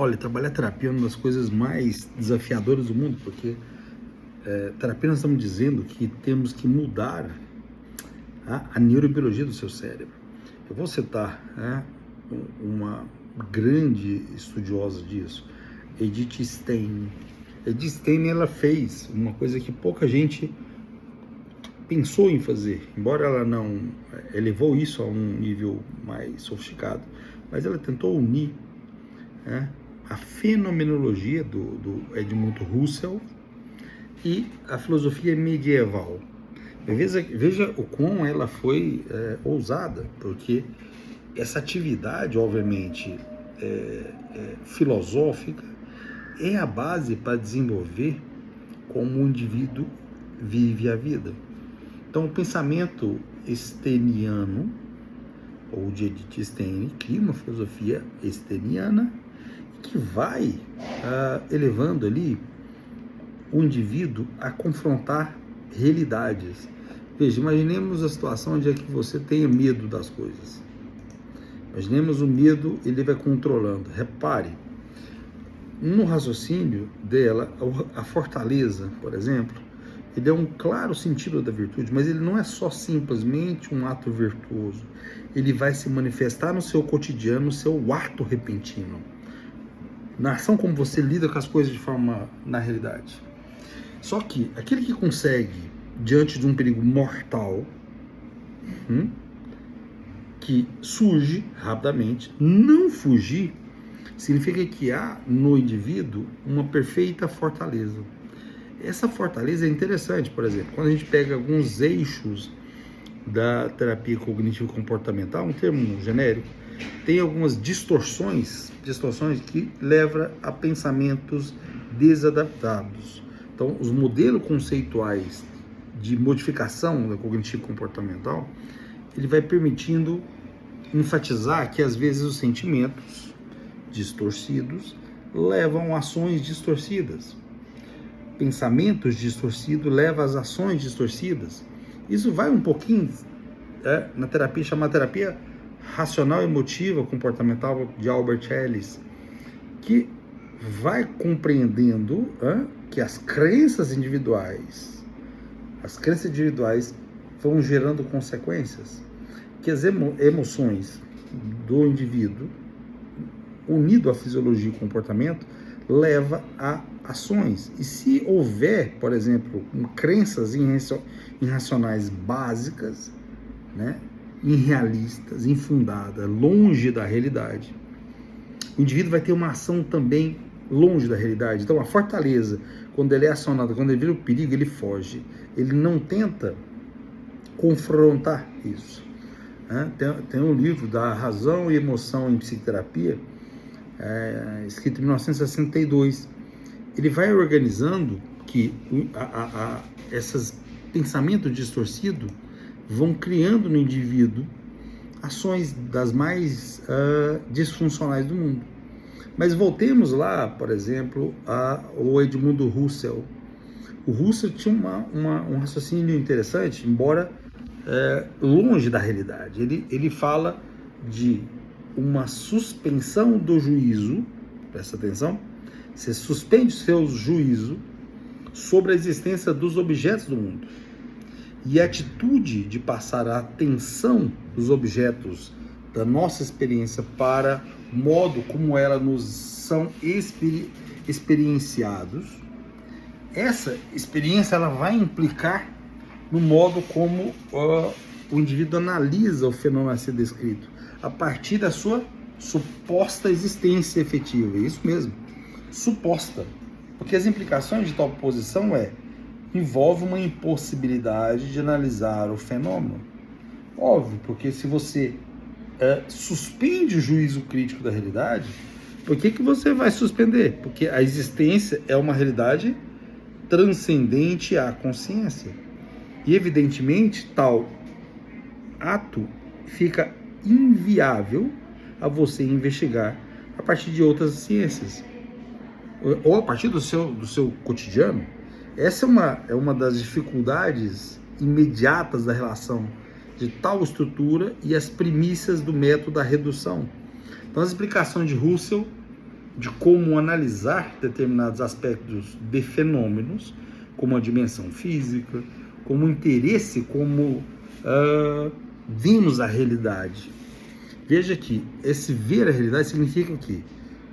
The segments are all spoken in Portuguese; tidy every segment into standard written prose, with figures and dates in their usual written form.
Olha, trabalhar terapia é uma das coisas mais desafiadoras do mundo, porque terapia nós estamos dizendo que temos que mudar a neurobiologia do seu cérebro. Eu vou citar uma grande estudiosa disso, Edith Stein. Edith Stein, ela fez uma coisa que pouca gente pensou em fazer, embora ela não elevou isso a um nível mais sofisticado, mas ela tentou unir a fenomenologia do Edmund Husserl e a filosofia medieval. Veja o quão ela foi ousada, porque essa atividade, obviamente, filosófica, é a base para desenvolver como o indivíduo vive a vida. Então, o pensamento steiniano, ou de Edith Stein, cria uma filosofia steiniana que vai elevando ali o indivíduo a confrontar realidades. Veja, imaginemos a situação onde é que você tenha medo das coisas. Imaginemos o medo, ele vai controlando. Repare, no raciocínio dela, a fortaleza, por exemplo, ele é um claro sentido da virtude, mas ele não é só simplesmente um ato virtuoso. Ele vai se manifestar no seu cotidiano, no seu ato repentino. Na ação como você lida com as coisas de forma, na realidade. Só que aquele que consegue, diante de um perigo mortal, que surge rapidamente, não fugir, significa que há no indivíduo uma perfeita fortaleza. Essa fortaleza é interessante, por exemplo, quando a gente pega alguns eixos da terapia cognitivo-comportamental, um termo genérico, tem algumas distorções que levam a pensamentos desadaptados. Então, os modelos conceituais de modificação da cognitivo-comportamental, ele vai permitindo enfatizar que, às vezes, os sentimentos distorcidos levam a ações distorcidas. Pensamentos distorcidos levam às ações distorcidas. Isso vai um pouquinho na terapia, chamada terapia racional emotiva comportamental de Albert Ellis, que vai compreendendo que as crenças individuais vão gerando consequências, que as emoções do indivíduo, unido à fisiologia e comportamento, leva a ações. E se houver, por exemplo, crenças irracionais básicas, irrealistas, infundadas, longe da realidade, o indivíduo vai ter uma ação também longe da realidade. Então, a fortaleza, quando ele é acionado, quando ele vira o perigo, ele foge. Ele não tenta confrontar isso. Tem um livro da Razão e Emoção em Psicoterapia, escrito em 1962. Ele vai organizando que esses pensamentos distorcidos vão criando no indivíduo ações das mais disfuncionais do mundo. Mas voltemos lá, por exemplo, ao Edmund Husserl. O Husserl tinha um raciocínio interessante, embora longe da realidade. Ele fala de uma suspensão do juízo, presta atenção, você suspende o seu juízo sobre a existência dos objetos do mundo. E a atitude de passar a atenção dos objetos da nossa experiência para o modo como elas nos são experienciados, essa experiência ela vai implicar no modo como o indivíduo analisa o fenômeno a ser descrito, a partir da sua suposta existência efetiva. É isso mesmo, suposta. Porque as implicações de tal posição envolve uma impossibilidade de analisar o fenômeno. Óbvio, porque se você suspende o juízo crítico da realidade, por que você vai suspender? Porque a existência é uma realidade transcendente à consciência. E, evidentemente, tal ato fica inviável a você investigar a partir de outras ciências, ou a partir do seu cotidiano. Essa é uma das dificuldades imediatas da relação de tal estrutura e as premissas do método da redução. Então, as explicações de Husserl de como analisar determinados aspectos de fenômenos, como a dimensão física, como o interesse, como vimos a realidade. Veja que esse ver a realidade significa o quê?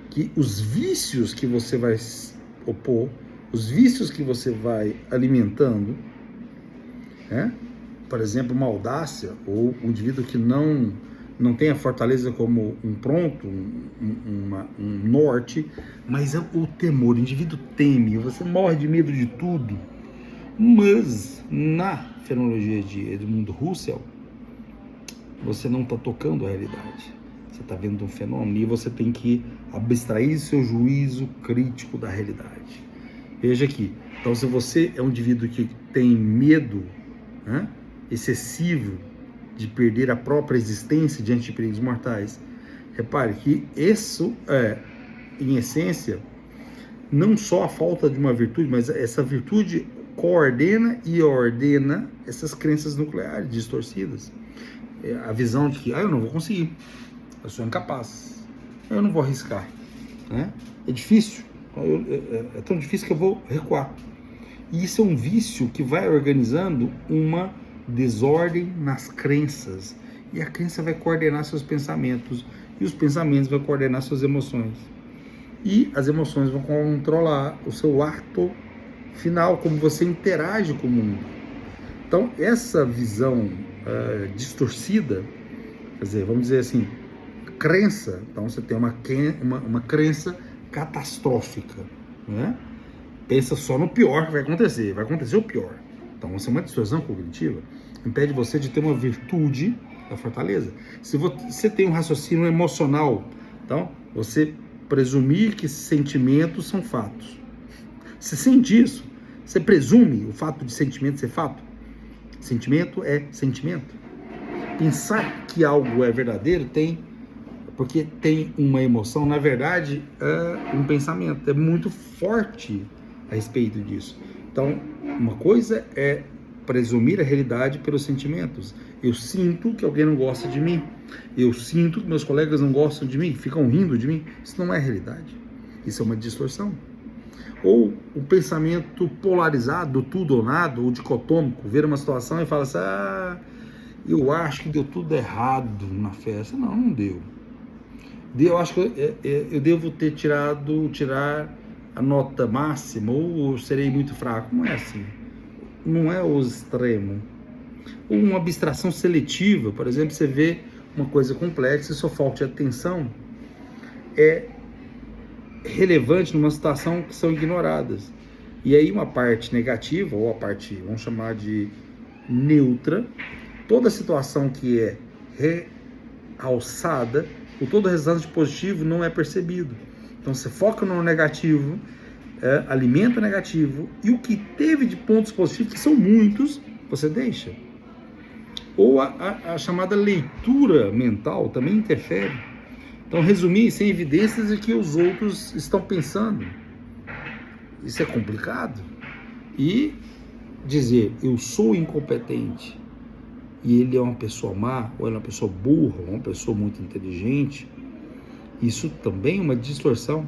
Que os vícios que você vai opor, os vícios que você vai alimentando, né? Por exemplo, uma audácia, ou um indivíduo que não tem a fortaleza como um pronto, um norte, mas é o temor. O indivíduo teme, você morre de medo de tudo. Mas na fenomenologia de Edmund Husserl, você não está tocando a realidade. Você está vendo um fenômeno e você tem que abstrair seu juízo crítico da realidade. Veja aqui. Então, se você é um indivíduo que tem medo, né, excessivo de perder a própria existência diante de perigos mortais, repare que isso é, em essência, não só a falta de uma virtude, mas essa virtude coordena e ordena essas crenças nucleares distorcidas. A visão de que, eu não vou conseguir, eu sou incapaz, eu não vou arriscar, né? É difícil, é tão difícil que eu vou recuar. E isso é um vício que vai organizando uma desordem nas crenças, e a crença vai coordenar seus pensamentos, e os pensamentos vão coordenar suas emoções, e as emoções vão controlar o seu ato final, como você interage com o mundo. Então, essa visão distorcida, quer dizer, vamos dizer assim, crença, então você tem uma crença catastrófica, né? Pensa só no pior que vai acontecer o pior. Então, essa é uma distorção cognitiva, impede você de ter uma virtude da fortaleza. Se você tem um raciocínio emocional, então, você presumir que sentimentos são fatos. Você sente isso, você presume o fato de sentimento ser fato. Sentimento é sentimento. Pensar que algo é verdadeiro porque tem uma emoção, na verdade, é um pensamento. É muito forte a respeito disso. Então, uma coisa é presumir a realidade pelos sentimentos. Eu sinto que alguém não gosta de mim. Eu sinto que meus colegas não gostam de mim, ficam rindo de mim. Isso não é realidade. Isso é uma distorção. Ou o pensamento polarizado, tudo ou nada, ou dicotômico, ver uma situação e fala assim, eu acho que deu tudo errado na festa. Não deu. Eu acho que eu devo tirar a nota máxima, ou serei muito fraco. Não é assim. Não é o extremo. Ou uma abstração seletiva, por exemplo, você vê uma coisa complexa e sua falta de atenção é relevante numa situação que são ignoradas. E aí uma parte negativa, ou a parte, vamos chamar de neutra, toda situação que é realçada, ou todo resultado positivo não é percebido. Então você foca no negativo, alimenta o negativo, e o que teve de pontos positivos, que são muitos, você deixa. Ou a chamada leitura mental também interfere. Então, resumir sem evidências é que os outros estão pensando. Isso é complicado. E dizer, eu sou incompetente, e ele é uma pessoa má, ou ele é uma pessoa burra, ou uma pessoa muito inteligente, isso também é uma distorção.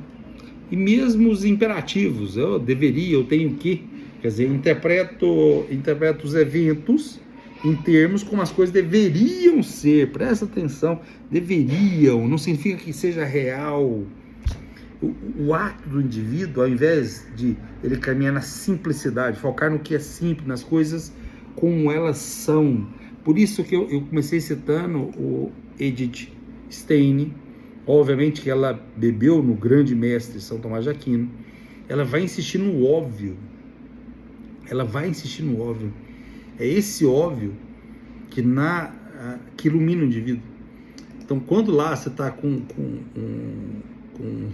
E mesmo os imperativos, eu deveria, eu tenho que, quer dizer, interpreto os eventos em termos como as coisas deveriam ser. Presta atenção, deveriam, não significa que seja real. O ato do indivíduo, ao invés de ele caminhar na simplicidade, focar no que é simples, nas coisas como elas são. Por isso que eu comecei citando o Edith Stein. Obviamente que ela bebeu no grande mestre São Tomás de Aquino. Ela vai insistir no óbvio. É esse óbvio que ilumina o indivíduo. Então, quando lá você está com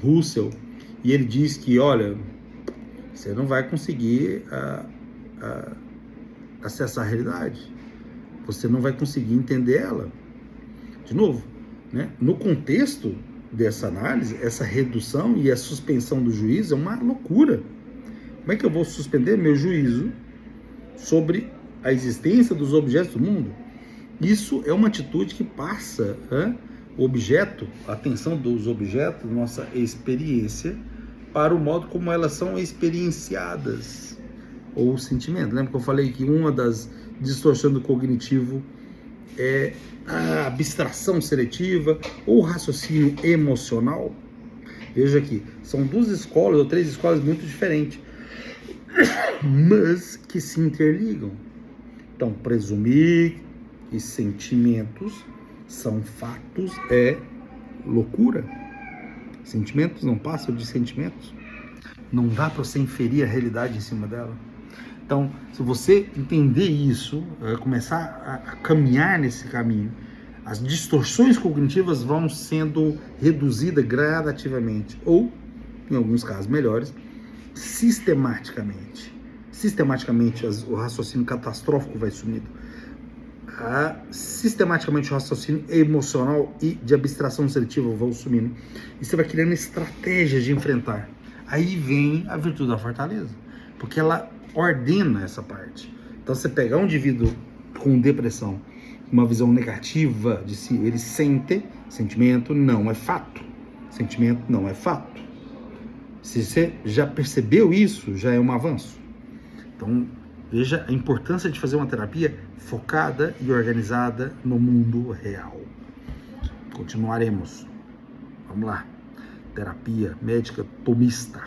Husserl, e ele diz que, olha, você não vai conseguir acessar a realidade. Você não vai conseguir entender ela. De novo, né? No contexto dessa análise, essa redução e a suspensão do juízo é uma loucura. Como é que eu vou suspender meu juízo sobre a existência dos objetos do mundo? Isso é uma atitude que passa o objeto, a atenção dos objetos, nossa experiência, para o modo como elas são experienciadas, ou sentimento. Lembra que eu falei que uma das distorções do cognitivo é a abstração seletiva ou raciocínio emocional? Veja aqui, são duas escolas ou três escolas muito diferentes, mas que se interligam. Então, presumir que sentimentos são fatos é loucura. Sentimentos não passam de sentimentos. Não dá para você inferir a realidade em cima dela. Então, se você entender isso, começar a caminhar nesse caminho, as distorções cognitivas vão sendo reduzidas gradativamente, ou, em alguns casos melhores, sistematicamente. Sistematicamente o raciocínio catastrófico vai sumindo. Sistematicamente o raciocínio emocional e de abstração seletiva vão sumindo. E você vai criando estratégias de enfrentar. Aí vem a virtude da fortaleza, porque ela ordena essa parte. Então você pegar um indivíduo com depressão, uma visão negativa de si, ele sente, sentimento não é fato. Sentimento não é fato. Se você já percebeu isso, já é um avanço. Então, veja a importância de fazer uma terapia focada e organizada no mundo real. Continuaremos. Vamos lá. Terapia médica tomista.